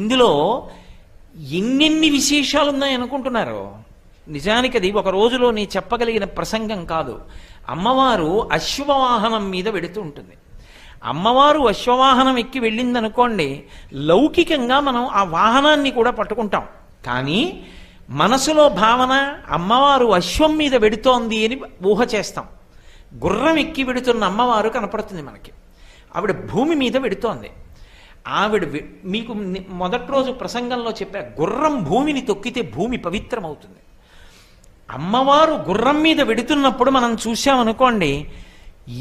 ఇందులో ఎన్నెన్ని విశేషాలు ఉన్నాయనుకుంటున్నారు. నిజానికి అది ఒక రోజులో నీ చెప్పగలిగిన ప్రసంగం కాదు. అమ్మవారు అశ్వవాహనం మీద వెడుతూ ఉంటుంది. అమ్మవారు అశ్వవాహనం ఎక్కి వెళ్ళిందనుకోండి, లౌకికంగా మనం ఆ వాహనాన్ని కూడా పట్టుకుంటాం. కానీ మనసులో భావన అమ్మవారు అశ్వం మీద వెడుతోంది అని ఊహ చేస్తాం. గుర్రం ఎక్కి వెడుతున్న అమ్మవారు కనపడుతుంది మనకి. ఆవిడ భూమి మీద వెడుతోంది. ఆవిడ మీకు మొదటి రోజు ప్రసంగంలో చెప్పా, గుర్రం భూమిని తొక్కితే భూమి పవిత్రమవుతుంది. అమ్మవారు గుర్రం మీద వెడుతున్నప్పుడు మనం చూసామనుకోండి,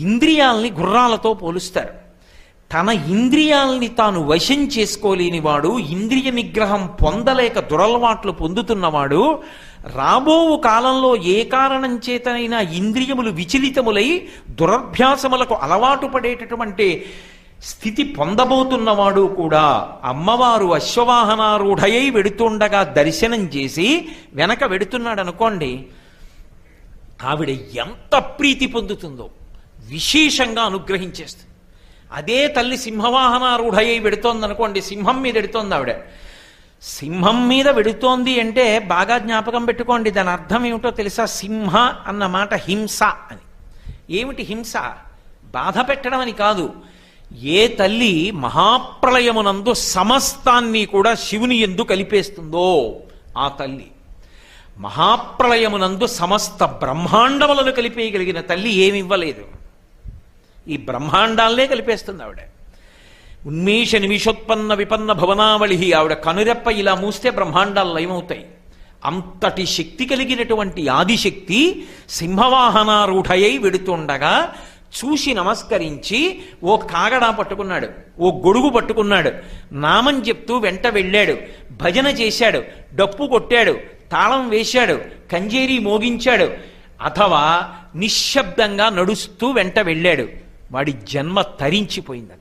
ఇంద్రియాల్ని గుర్రాలతో పోలుస్తారు. తన ఇంద్రియాల్ని తాను వశం చేసుకోలేని వాడు, ఇంద్రియ నిగ్రహం పొందలేక దురలవాట్లు పొందుతున్నవాడు, రాబో కాలంలో ఏ కారణం చేతనైనా ఇంద్రియములు విచలితములై దురభ్యాసములకు అలవాటు పడేటటువంటి స్థితి పొందబోతున్నవాడు కూడా అమ్మవారు అశ్వవాహనారూఢయై వెడుతుండగా దర్శనం చేసి వెనక వెడుతున్నాడు అనుకోండి, ఆవిడ ఎంత ప్రీతి పొందుతుందో విశేషంగా అనుగ్రహించేస్తుంది. అదే తల్లి సింహవాహనారూఢయై వెడుతోందనుకోండి, సింహం మీద వెడుతోంది ఆవిడ. సింహం మీద వెడుతోంది అంటే బాగా జ్ఞాపకం పెట్టుకోండి, దాని అర్థం ఏమిటో తెలుసా? సింహ అన్న మాట హింస అని. ఏమిటి హింస? బాధ పెట్టడం అని కాదు. ఏ తల్లి మహాప్రళయమునందు సమస్తాన్ని కూడా శివుని యందు కలిపేస్తుందో ఆ తల్లి, మహాప్రళయమునందు సమస్త బ్రహ్మాండములను కలిపేయగలిగిన తల్లి ఏమివ్వలేదు. ఈ బ్రహ్మాండాలనే కలిపేస్తుంది ఆవిడ. ఉన్మేష నిమిషోత్పన్న విపన్న భవనావళి, ఆవిడ కనురెప్ప ఇలా మూస్తే బ్రహ్మాండాలు లయమవుతాయి. అంతటి శక్తి కలిగినటువంటి ఆదిశక్తి సింహవాహనారూఢయై వెడుతుండగా చూసి నమస్కరించి ఓ కాగడా పట్టుకున్నాడు, ఓ గొడుగు పట్టుకున్నాడు, నామం చెప్తూ వెంట వెళ్ళాడు, భజన చేశాడు, డప్పు కొట్టాడు, తాళం వేశాడు, కంజేరీ మోగించాడు, అథవా నిశ్శబ్దంగా నడుస్తూ వెంట వెళ్ళాడు. వాడి జన్మ తరించిపోయింది.